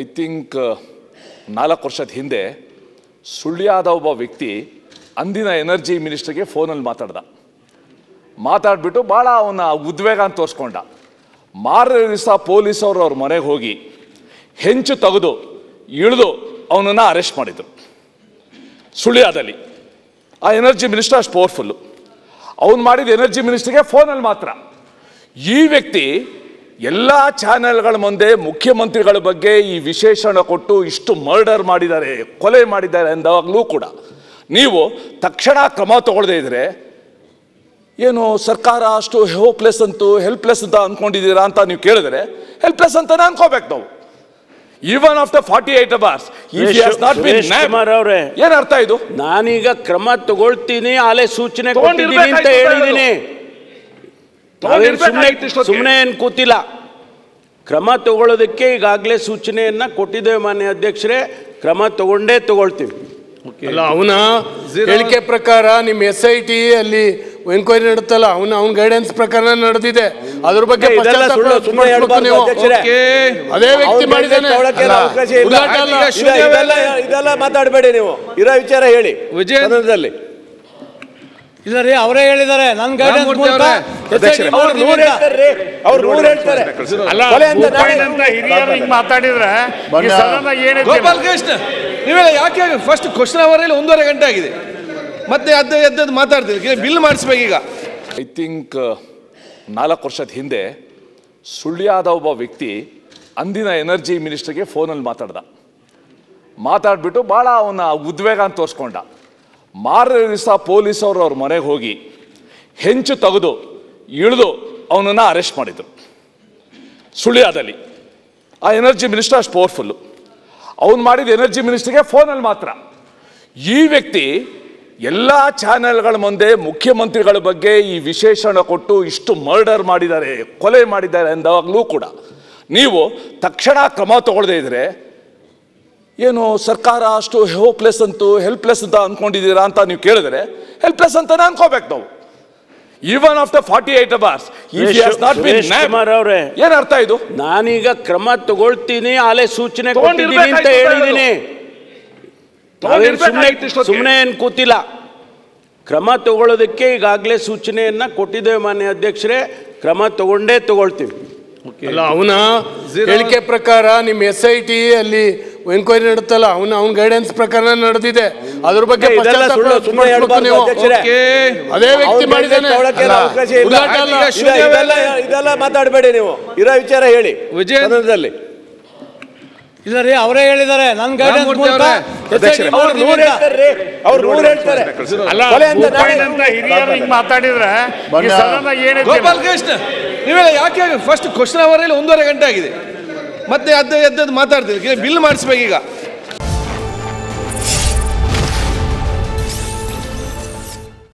I think 4 ವರ್ಷದ ಹಿಂದೆ ಸುಳ್ಯದ ಒಬ್ಬ ವ್ಯಕ್ತಿ ಅಂದಿನ ಎನರ್ಜಿ ಮಿನಿಸ್ಟರ್ಗೆ ಫೋನಲ್ಲಿ ಮಾತಾಡ್ಬಿಟ್ಟು ಭಾಳ ಅವನ ಉದ್ವೇಗ ಅಂತ ತೋರಿಸ್ಕೊಂಡ. ಮಾರನೇ ದಿವಸ ಪೊಲೀಸವರು ಅವ್ರ ಮನೆಗೆ ಹೋಗಿ ಹೆಂಚು ತೆಗೆದು ಇಳಿದು ಅವನನ್ನು ಅರೆಸ್ಟ್ ಮಾಡಿದರು ಸುಳ್ಯದಲ್ಲಿ. ಆ ಎನರ್ಜಿ ಮಿನಿಸ್ಟರ್ ಅಷ್ಟು ಪವರ್ಫುಲ್ಲು. ಅವನು ಮಾಡಿದ ಎನರ್ಜಿ ಮಿನಿಸ್ಟರ್ಗೆ ಫೋನಲ್ಲಿ ಮಾತ್ರ. ಈ ವ್ಯಕ್ತಿ ಎಲ್ಲ ಚಾನೆಲ್ಗಳ ಮುಂದೆ ಮುಖ್ಯಮಂತ್ರಿಗಳ ಬಗ್ಗೆ ಈ ವಿಶೇಷಣ ಕೊಟ್ಟು ಇಷ್ಟು ಮರ್ಡರ್ ಮಾಡಿದ್ದಾರೆ, ಕೊಲೆ ಮಾಡಿದ್ದಾರೆ ಅಂದಾಗಲೂ ಕೂಡ ನೀವು ತಕ್ಷಣ ಕ್ರಮ ತಗೊಳ್ಳದೇ ಇದ್ರೆ ಏನು ಸರ್ಕಾರ ಅಷ್ಟು ಹೋಪ್ಲೆಸ್ ಅಂತೂ ಹೆಲ್ಪ್ಲೆಸ್ ಅಂತ ಅಂದ್ಕೊಂಡಿದ್ದೀರಾ ಅಂತ ನೀವು ಕೇಳಿದ್ರೆ ಹೆಲ್ಪ್ಲೆಸ್ ಅಂತಾನೆ ಅನ್ಕೋಬೇಕು ನಾವು. ಈವನ್ ಆಫ್ಟರ್ 48 hours ಏನ್ ಅರ್ಥ ಇದು? ನಾನೀಗ ಕ್ರಮ ತಗೊಳ್ತೀನಿ, ಆಲೆ ಸೂಚನೆ ಕೊಟ್ಟಿದ್ದೀನಿ ಅಂತ ಹೇಳಿದ್ದೀನಿ. ಸುಮ್ಮನೆ ಏನು ಕೂತಿಲ್ಲ. ಕ್ರಮ ತಗೊಳ್ಳೋದಕ್ಕೆ ಈಗಾಗಲೇ ಸೂಚನೆಯನ್ನ ಕೊಟ್ಟಿದ್ದೇವೆ ಮಾನ್ಯ ಅಧ್ಯಕ್ಷರೇ. ಕ್ರಮ ತಗೊಂಡೇ ತಗೊಳ್ತೀವಿ. ಅಲ್ಲ, ಅವನ ಹೇಳಿಕೆ ಪ್ರಕಾರ ನಿಮ್ಮ SIT ಅಲ್ಲಿ ಎನ್ಕ್ವೈರಿ ನಡೆಯುತ್ತಲ್ಲ, ಅವನ ಗೈಡೆನ್ಸ್ ಪ್ರಕಾರ ನಡೆದಿದೆ. ಅದ್ರ ಬಗ್ಗೆ ಅದೇ ವ್ಯಕ್ತಿ ಮಾಡಿದ್ದಾನೆ. ಇದೆಲ್ಲ ಮಾತಾಡಬೇಡಿ ನೀವು, ಇರೋ ವಿಚಾರ ಹೇಳಿ. ವಿಜಯನಗರದಲ್ಲಿ ಇಲ್ಲ ರೀ, ಅವರೇ ಹೇಳಿದ್ದಾರೆ. ನನ್ನ ಗೈಡೆನ್ಸ್ ಮಾತಾಡಿದ್ರೆ ಗೋಪಾಲ್ ಕೃಷ್ಣ ನೀವೆಲ್ಲ ಯಾಕೆ ಫಸ್ಟ್ ಕ್ವಶನ್ ಅವರಲ್ಲಿ 1.5 ಗಂಟೆ ಆಗಿದೆ, ಮತ್ತೆ ಎದ್ದು ಮಾತಾಡ್ತೀವಿ. ಬಿಲ್ ಮಾಡಿಸ್ಬೇಕು ಈಗ. ಐ ಥಿಂಕ್ 4 ವರ್ಷದ ಹಿಂದೆ ಸುಳ್ಯದ ಒಬ್ಬ ವ್ಯಕ್ತಿ ಅಂದಿನ ಎನರ್ಜಿ ಮಿನಿಸ್ಟರ್ಗೆ ಫೋನಲ್ಲಿ ಮಾತಾಡ್ಬಿಟ್ಟು ಭಾಳ ಅವನ ಉದ್ವೇಗ ಅಂತ ತೋರಿಸ್ಕೊಂಡ. ಮಾರನೇ ದಿವಸ ಪೊಲೀಸವರು ಅವ್ರ ಮನೆಗೆ ಹೋಗಿ ಹೆಂಚು ತೆಗೆದು ಇಳಿದು ಅವನನ್ನು ಅರೆಸ್ಟ್ ಮಾಡಿದರು ಸುಳ್ಯದಲ್ಲಿ. ಆ ಎನರ್ಜಿ ಮಿನಿಸ್ಟರ್ ಅಷ್ಟು ಪವರ್ಫುಲ್ಲು. ಅವನು ಮಾಡಿದ ಎನರ್ಜಿ ಮಿನಿಸ್ಟರ್ಗೆ ಫೋನಲ್ಲಿ ಮಾತ್ರ. ಈ ವ್ಯಕ್ತಿ ಎಲ್ಲ ಚಾನೆಲ್ಗಳ ಮುಂದೆ ಮುಖ್ಯಮಂತ್ರಿಗಳ ಬಗ್ಗೆ ಈ ವಿಶೇಷಣ ಕೊಟ್ಟು ಇಷ್ಟು ಮರ್ಡರ್ ಮಾಡಿದ್ದಾರೆ, ಕೊಲೆ ಮಾಡಿದ್ದಾರೆ ಅಂದಾಗಲೂ ಕೂಡ ನೀವು ತಕ್ಷಣ ಕ್ರಮ ತಗೊಳ್ಳದೇ ಇದ್ರೆ ಏನು ಸರ್ಕಾರ ಅಷ್ಟು ಹೋಪ್ಲೆಸ್ ಅಂತೂ ಹೆಲ್ಪ್ಲೆಸ್ ಅಂತ ಅಂದ್ಕೊಂಡಿದ್ದೀರಾ ಅಂತ ನೀವು ಕೇಳಿದ್ರೆ ಹೆಲ್ಪ್ಲೆಸ್ ಅಂತಾನೆ ಅನ್ಕೋಬೇಕು ನಾವು. ಈವನ್ ಆಫ್ಟರ್ 48 hours ಏನ್ ಅರ್ಥ ಇದು? ನಾನೀಗ ಕ್ರಮ ತಗೊಳ್ತೀನಿ, ಆಲೆ ಸೂಚನೆ ಕೊಟ್ಟಿದ್ದೀನಿ ಅಂತ ಹೇಳಿದ್ದೀನಿ. ಸುಮ್ಮನೆ ಏನು ಕೂತಿಲ್ಲ. ಕ್ರಮ ತಗೊಳ್ಳೋದಕ್ಕೆ ಈಗಾಗಲೇ ಸೂಚನೆಯನ್ನ ಕೊಟ್ಟಿದ್ದೇವೆ ಮಾನ್ಯ ಅಧ್ಯಕ್ಷರೇ. ಕ್ರಮ ತಗೊಂಡೇ ತಗೊಳ್ತೀವಿ. ಅಲ್ಲ, ಅವನ ಹೇಳಿಕೆ ಪ್ರಕಾರ ನಿಮ್ಮ SIT ಅಲ್ಲಿ ಎನ್ಕ್ವೈರಿ ನಡೆಯುತ್ತಲ್ಲ, ಅವನ ಗೈಡೆನ್ಸ್ ಪ್ರಕಾರ ನಡೆದಿದೆ. ಅದ್ರ ಬಗ್ಗೆ ಅದೇ ವ್ಯಕ್ತಿ ಮಾಡಿದ್ದಾನೆ. ಇದೆಲ್ಲ ಮಾತಾಡಬೇಡಿ ನೀವು, ಇರೋ ವಿಚಾರ ಹೇಳಿ. ವಿಜಯನಗರದಲ್ಲಿ ಇಲ್ಲ ರೀ, ಅವರೇ ಹೇಳಿದ್ದಾರೆ. ನನ್ನ ಗೈಡೆನ್ಸ್ ಮಾತಾಡಿದ್ರೆ ಗೋಪಾಲ್ ಕೃಷ್ಣ ನೀವೆಲ್ಲ ಯಾಕೆ ಫಸ್ಟ್ ಕ್ವಶನ್ ಅವರಲ್ಲಿ 1.5 ಗಂಟೆ ಆಗಿದೆ, ಮತ್ತೆ ಎದ್ದು ಮಾತಾಡ್ತೀವಿ. ಬಿಲ್ ಮಾಡಿಸ್ಬೇಕು ಈಗ.